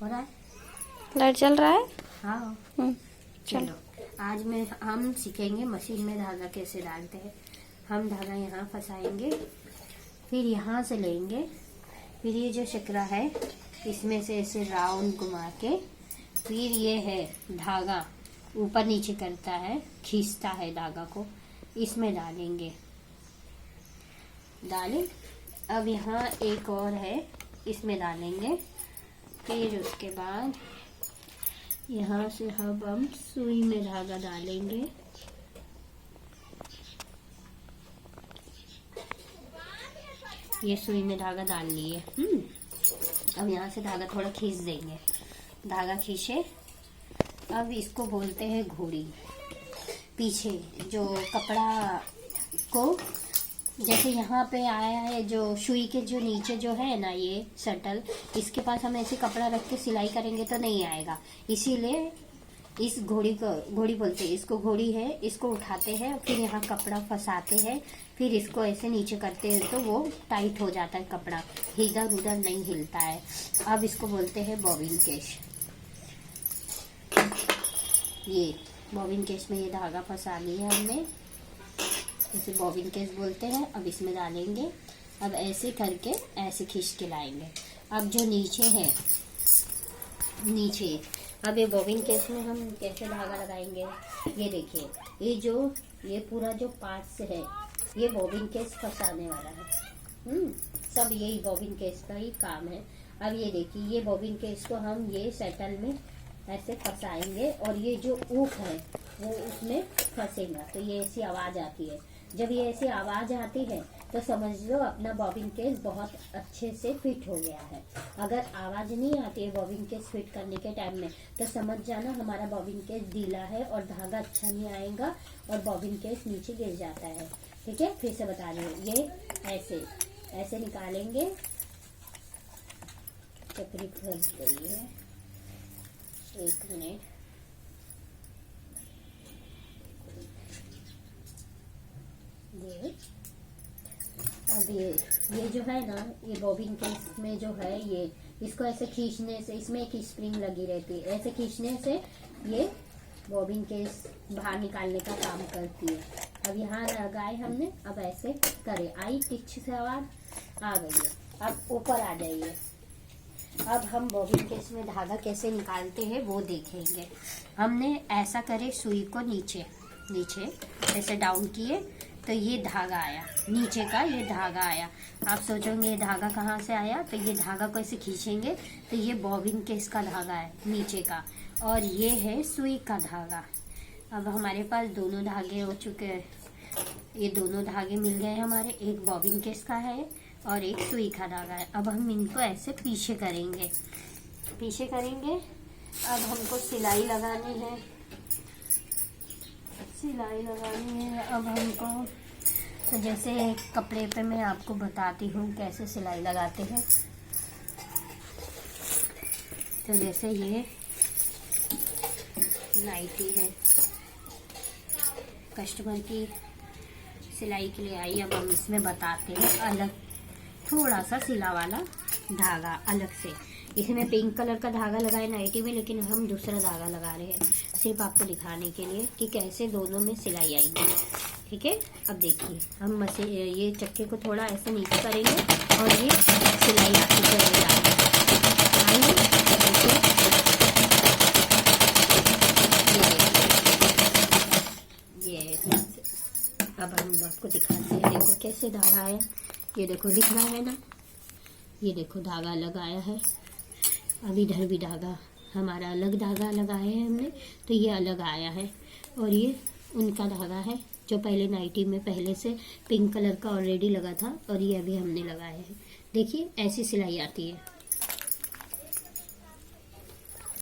हो रहा है? लाइट चल रहा है। हाँ। चलो आज हम सीखेंगे मशीन में धागा कैसे डालते हैं। हम धागा यहाँ फंसाएंगे, फिर यहाँ से लेंगे, फिर ये जो चक्रा है इसमें से ऐसे राउंड घुमा के, फिर ये है धागा ऊपर नीचे करता है, खींचता है धागा को, इसमें डालेंगे। डालें। अब यहाँ एक और है, इसमें डालेंगे। फिर उसके बाद यहाँ से हम सुई में धागा डालेंगे। ये सुई में धागा डाल लिए। अब यहाँ से धागा थोड़ा खींच देंगे। धागा खींचे। अब इसको बोलते हैं घोड़ी। पीछे जो कपड़ा को जैसे यहाँ पे आया है, जो सुई के जो नीचे जो है ना ये शटल, इसके पास हम ऐसे कपड़ा रख के सिलाई करेंगे तो नहीं आएगा। इसीलिए इस घोड़ी को घोड़ी बोलते हैं। इसको घोड़ी है, इसको उठाते हैं, फिर यहाँ कपड़ा फंसाते हैं, फिर इसको ऐसे नीचे करते हैं तो वो टाइट हो जाता है कपड़ा, इधर उधर नहीं हिलता है। अब इसको बोलते हैं बॉबिन केस। ये बॉबिन केस में ये धागा फंसा लिया हमने, इसे बॉबिन केस बोलते हैं। अब इसमें डालेंगे। अब ऐसे करके ऐसे खींच के लाएंगे। अब जो नीचे है, नीचे अब ये बॉबिन केस में हम कैसे धागा लगाएंगे, ये देखिए। ये पूरा जो पार्ट्स है ये बॉबिन केस फंसाने वाला है। सब यही बॉबिन केस का ही काम है। अब ये देखिए, ये बॉबिन केस को हम ये सेटल में ऐसे फंसाएंगे और ये जो ऊख है वो उसमें फंसेगा तो ये ऐसी आवाज आती है। जब ये ऐसी आवाज आती है तो समझ लो अपना बॉबिन केस बहुत अच्छे से फिट हो गया है। अगर आवाज नहीं आती है बॉबिन केस फिट करने के टाइम में तो समझ जाना हमारा बॉबिन केस ढीला है और धागा अच्छा नहीं आएगा और बॉबिन केस नीचे गिर जाता है। ठीक है, फिर से बता रही हूँ। ये ऐसे ऐसे निकालेंगे। चक्री फंस गई है, एक मिनट। अब ये जो है ना, ये बॉबिन केस में जो है ये, इसको ऐसे खींचने से, इसमें एक स्प्रिंग लगी रहती है, ऐसे खींचने से ये बॉबिन केस बाहर निकालने का काम करती है। अब यहाँ लगाए हमने, अब ऐसे करे, आई टिच से आवाज आ गई है। अब ऊपर आ जाइए। अब हम बॉबिन केस में धागा कैसे निकालते हैं वो देखेंगे। हमने ऐसा करे, सुई को नीचे नीचे ऐसे डाउन किए तो ये धागा आया, नीचे का ये धागा आया। आप सोचोगे ये धागा कहाँ से आया, तो ये धागा को ऐसे खींचेंगे तो ये बॉबिन केस का धागा है नीचे का, और ये है सुई का धागा। अब हमारे पास दोनों धागे हो चुके हैं। ये दोनों धागे मिल गए हमारे, एक बॉबिन केस का है और एक सुई का धागा है। अब हम इनको ऐसे पीछे करेंगे। अब हमको सिलाई लगानी है। अब हमको, तो जैसे कपड़े पे मैं आपको बताती हूँ कैसे सिलाई लगाते हैं। तो जैसे ये नाइटी है, कस्टमर की सिलाई के लिए आई। अब हम इसमें बताते हैं अलग थोड़ा सा सिला वाला धागा अलग से। इसमें पिंक कलर का धागा लगाए नाइटी में, लेकिन हम दूसरा धागा लगा रहे हैं सिर्फ आपको दिखाने के लिए कि कैसे दोनों में सिलाई आएगी। ठीक है, अब देखिए हम ये चक्के को थोड़ा ऐसे नीचे करेंगे और ये सिलाई आती चलेगी। ये अब हम आपको दिखाते हैं। देखो कैसे धागा आया, ये देखो दिख रहा है ना, ये देखो धागा लगाया है। अब इधर भी धागा, हमारा अलग धागा लगाया है हमने, तो ये अलग आया है। और ये उनका धागा है जो पहले नाइटी में पहले से पिंक कलर का ऑलरेडी लगा था, और ये अभी हमने लगाया है। देखिए ऐसी सिलाई आती है।